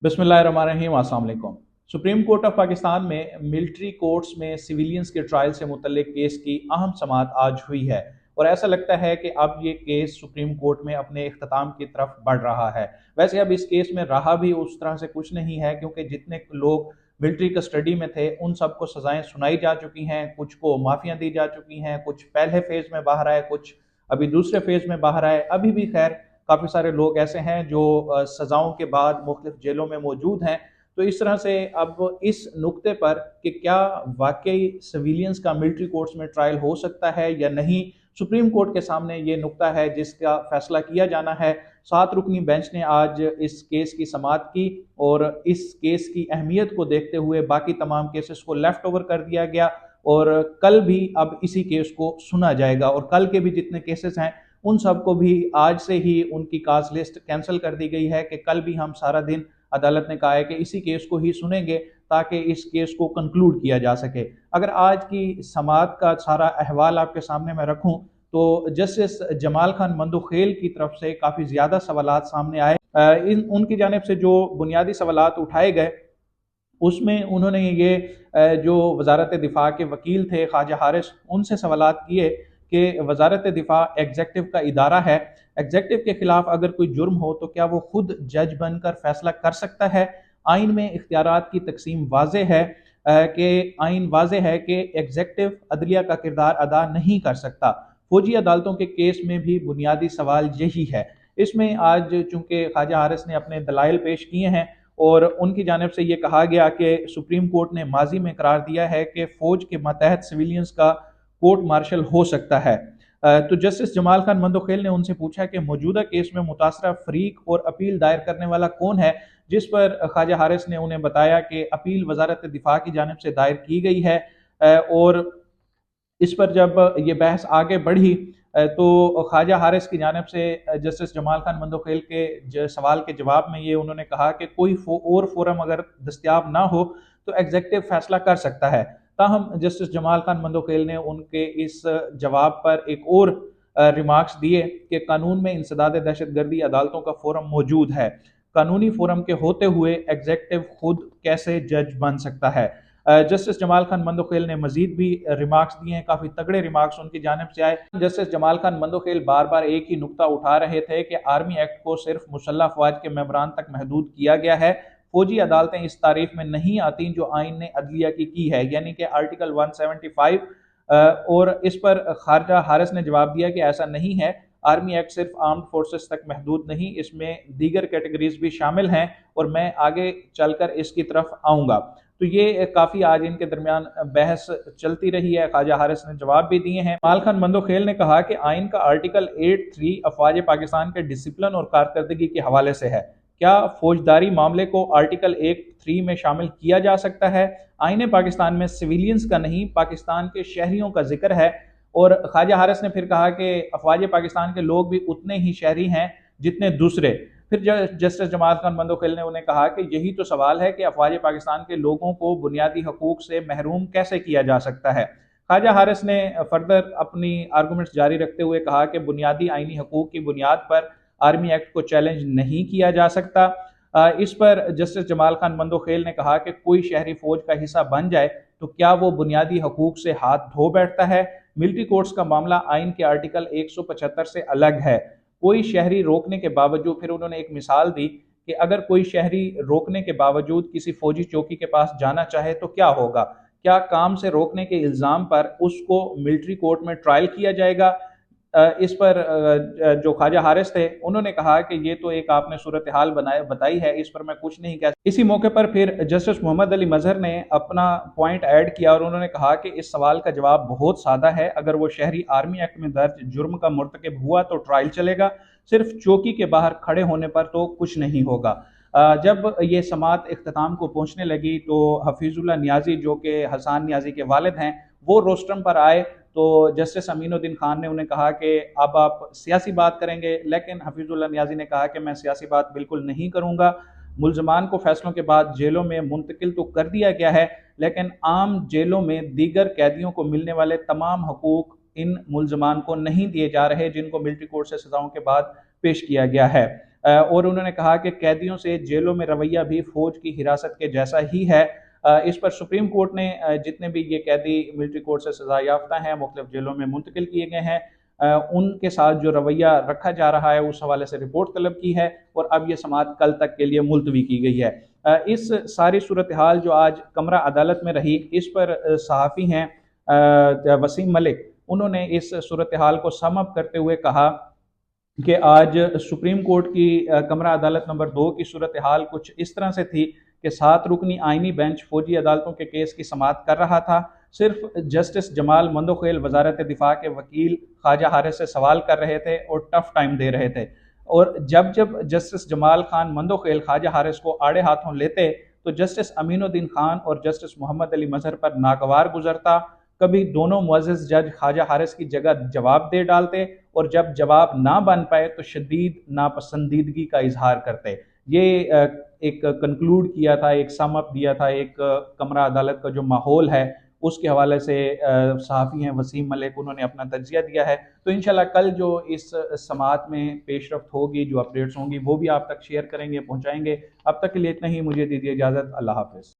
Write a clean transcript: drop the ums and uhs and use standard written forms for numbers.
बिस्मिल्लाहिर्रहमानिर्रहीम। अस्सलाम वालेकुम। सुप्रीम कोर्ट ऑफ पाकिस्तान में मिलिट्री कोर्ट्स में सिविलियंस के ट्रायल से मुतल्लिक केस की अहम समाअत आज हुई है और ऐसा लगता है कि अब ये केस सुप्रीम कोर्ट में अपने इख्तिताम की तरफ बढ़ रहा है। वैसे अब इस केस में रहा भी उस तरह से कुछ नहीं है, क्योंकि जितने लोग मिलिट्री कस्टडी में थे उन सबको सज़ाएं सुनाई जा चुकी हैं, कुछ को माफ़ियाँ दी जा चुकी हैं, कुछ पहले फेज़ में बाहर आए, कुछ अभी दूसरे फेज़ में बाहर आए। अभी भी खैर काफ़ी सारे लोग ऐसे हैं जो सज़ाओं के बाद मुख्तलिफ जेलों में मौजूद हैं। तो इस तरह से अब इस नुक्ते पर कि क्या वाकई सिविलियंस का मिलिट्री कोर्ट्स में ट्रायल हो सकता है या नहीं, सुप्रीम कोर्ट के सामने ये नुक्ता है जिसका फैसला किया जाना है। 7 रुकनी बेंच ने आज इस केस की समाअत की और इस केस की अहमियत को देखते हुए बाकी तमाम केसेस को लेफ्ट ओवर कर दिया गया और कल भी अब इसी केस को सुना जाएगा और कल के भी जितने केसेस हैं उन सबको भी आज से ही उनकी काज लिस्ट कैंसिल कर दी गई है कि कल भी हम सारा दिन, अदालत ने कहा है कि इसी केस को ही सुनेंगे ताकि इस केस को कंक्लूड किया जा सके। अगर आज की समाअत का सारा अहवाल आपके सामने मैं रखूं तो जस्टिस जमाल खान मंदोखेल की तरफ से काफ़ी ज़्यादा सवालात सामने आए। उनकी जानिब से जो बुनियादी सवालात उठाए गए उसमें उन्होंने ये जो वजारत दिफा के वकील थे ख्वाजा हारिस, उनसे सवालात किए कि वजारत दिफा एग्जेक्टिव का इदारा है, एग्जेक्टिव के खिलाफ अगर कोई जुर्म हो तो क्या वो खुद जज बनकर फैसला कर सकता है। आइन में इख्तियारात की तकसीम वाजे है कि आइन वाजे है कि एग्जेक्टिव अदलिया का किरदार अदा नहीं कर सकता। फौजी अदालतों के केस में भी बुनियादी सवाल यही है। इसमें आज चूंकि ख्वाजा हारिस ने अपने दलाइल पेश किए हैं और उनकी जानिब से ये कहा गया कि सुप्रीम कोर्ट ने माजी में करार दिया है कि फ़ौज के मतहत सिविलियंस का कोर्ट मार्शल हो सकता है। तो जस्टिस जमाल खान मंदोखेल ने उनसे पूछा कि मौजूदा केस में मुतासरा फरीक और अपील दायर करने वाला कौन है, जिस पर ख्वाजा हारिस ने उन्हें बताया कि अपील वजारत दिफा की जानिब से दायर की गई है। और इस पर जब ये बहस आगे बढ़ी तो ख्वाजा हारिस की जानिब से जस्टिस जमाल खान मंदोखेल के सवाल के जवाब में ये उन्होंने कहा कि कोई और फोरम अगर दस्तियाब ना हो तो एग्जेक्टिव फैसला कर सकता है। ताहम जस्टिस जमाल खान मंदोखेल ने उनके इस जवाब पर एक और रिमार्क्स दिए कि कानून में इंसदाद दहशत गर्दी अदालतों का फोरम मौजूद है, कानूनी फोरम के होते हुए एग्जेक्टिव खुद कैसे जज बन सकता है। जस्टिस जमाल खान मंदोखेल ने मजीद भी रिमार्क्स दिए हैं, काफ़ी तगड़े रिमार्क्स उनकी जानिब से आए। जस्टिस जमाल खान मंदोखेल बार बार एक ही नुक्ता उठा रहे थे कि आर्मी एक्ट को सिर्फ मुसल्लह अफवाज के मेंबरान तक महदूद किया गया है, फौजी अदालतें इस तारीफ में नहीं आती जो आइन ने अदलिया की है, यानी कि आर्टिकल 175। और इस पर ख्वाजा हारिस ने जवाब दिया कि ऐसा नहीं है, आर्मी एक्ट सिर्फ आर्म्ड फोर्सेस तक महदूद नहीं, इसमें दीगर कैटेगरीज भी शामिल हैं और मैं आगे चलकर इसकी तरफ आऊँगा। तो ये काफ़ी आज इनके दरमियान बहस चलती रही है। ख्वाजा हारिस ने जवाब भी दिए हैं। जमाल खान मंदोखेल ने कहा कि आइन का आर्टिकल 8(3) अफवाज पाकिस्तान के डिसिप्लिन और कारकर्दगी के हवाले से है, क्या फौजदारी मामले को आर्टिकल 8(3) में शामिल किया जा सकता है। आइन पाकिस्तान में सिविलियंस का नहीं, पाकिस्तान के शहरियों का जिक्र है। और ख्वाजा हारिस ने फिर कहा कि अफवाज पाकिस्तान के लोग भी उतने ही शहरी हैं जितने दूसरे। फिर जस्टिस जमाल खान मंदोखेल ने उन्हें कहा कि यही तो सवाल है कि अफवाज पाकिस्तान के लोगों को बुनियादी हकूक से महरूम कैसे किया जा सकता है। ख्वाजा हारिस ने फर्दर अपनी आर्गूमेंट्स जारी रखते हुए कहा कि बुनियादी आइनी हकूक की बुनियाद पर आर्मी एक्ट को चैलेंज नहीं किया जा सकता। इस पर जस्टिस जमाल खान मंदोखेल ने कहा कि कोई शहरी फौज का हिस्सा बन जाए तो क्या वो बुनियादी हकूक से हाथ धो बैठता है। मिलिट्री कोर्ट्स का मामला आइन के आर्टिकल 175 से अलग है। कोई शहरी रोकने के बावजूद, फिर उन्होंने एक मिसाल दी कि अगर कोई शहरी रोकने के बावजूद किसी फौजी चौकी के पास जाना चाहे तो क्या होगा, क्या काम से रोकने के इल्ज़ाम पर उसको मिलिट्री कोर्ट में ट्रायल किया जाएगा। इस पर जो ख्वाजा हारिस थे उन्होंने कहा कि ये तो एक आपने सूरत हाल बताई है, इस पर मैं कुछ नहीं कह। इसी मौके पर फिर जस्टिस मोहम्मद अली मजहर ने अपना पॉइंट ऐड किया और उन्होंने कहा कि इस सवाल का जवाब बहुत सादा है, अगर वो शहरी आर्मी एक्ट में दर्ज जुर्म का मुर्तकिब हुआ तो ट्रायल चलेगा, सिर्फ चौकी के बाहर खड़े होने पर तो कुछ नहीं होगा। जब ये समाअत इख्तिताम को पहुंचने लगी तो हफीजुल्लाह नियाजी जो कि हसन नियाजी के वालिद हैं वो रोस्ट्रम पर आए तो जस्टिस अमीनुद्दीन खान ने उन्हें कहा कि अब आप सियासी बात करेंगे, लेकिन हफीजुल्लाह नियाजी ने कहा कि मैं सियासी बात बिल्कुल नहीं करूँगा। मुल्ज़मान को फैसलों के बाद जेलों में मुंतकिल तो कर दिया गया है, लेकिन आम जेलों में दीगर कैदियों को मिलने वाले तमाम हकूक इन मुल्ज़मान को नहीं दिए जा रहे जिनको मिलिट्री कोर्ट से सज़ाओं के बाद पेश किया गया है। اور انہوں نے کہا کہ قیدیوں سے جیلوں میں رویہ بھی فوج کی حراست کے جیسا ہی ہے۔ اس پر سپریم کورٹ نے جتنے بھی یہ قیدی ملٹری کورٹ سے سزا یافتہ ہیں، مختلف جیلوں میں منتقل کیے گئے ہیں، ان کے ساتھ جو رویہ رکھا جا رہا ہے اس حوالے سے رپورٹ طلب کی ہے، اور اب یہ سماعت کل تک کے لیے ملتوی کی گئی ہے۔ اس ساری صورتحال جو آج کمرہ عدالت میں رہی، اس پر صحافی ہیں وسیم ملک، انہوں نے اس صورتحال کو سم اپ کرتے ہوئے کہا کہ آج سپریم کورٹ کی کمرہ عدالت نمبر 2 کی صورتحال کچھ اس طرح سے تھی کہ 7 رکنی آئینی بینچ فوجی عدالتوں کے کیس کی سماعت کر رہا تھا۔ صرف جسٹس جمال مندوخیل وزارت دفاع کے وکیل خواجہ حارث سے سوال کر رہے تھے اور ٹف ٹائم دے رہے تھے، اور جب جسٹس جمال خان مندوخیل خواجہ حارث کو آڑے ہاتھوں لیتے تو جسٹس امین الدین خان اور جسٹس محمد علی مظہر پر ناگوار گزرتا۔ کبھی دونوں معزز جج خواجہ حارث کی جگہ جواب دے ڈالتے، اور جب جواب نہ بن پائے تو شدید ناپسندیدگی کا اظہار کرتے۔ یہ ایک کنکلوڈ کیا تھا، ایک سم اپ دیا تھا ایک کمرہ عدالت کا جو ماحول ہے اس کے حوالے سے صحافی ہیں وسیم ملک، انہوں نے اپنا تجزیہ دیا ہے۔ تو انشاءاللہ کل جو اس سماعت میں پیش رفت ہوگی، جو اپڈیٹس ہوں گی، وہ بھی آپ تک شیئر کریں گے، پہنچائیں گے۔ اب تک کے لیے اتنا ہی، مجھے دیجیے اجازت، اللہ حافظ۔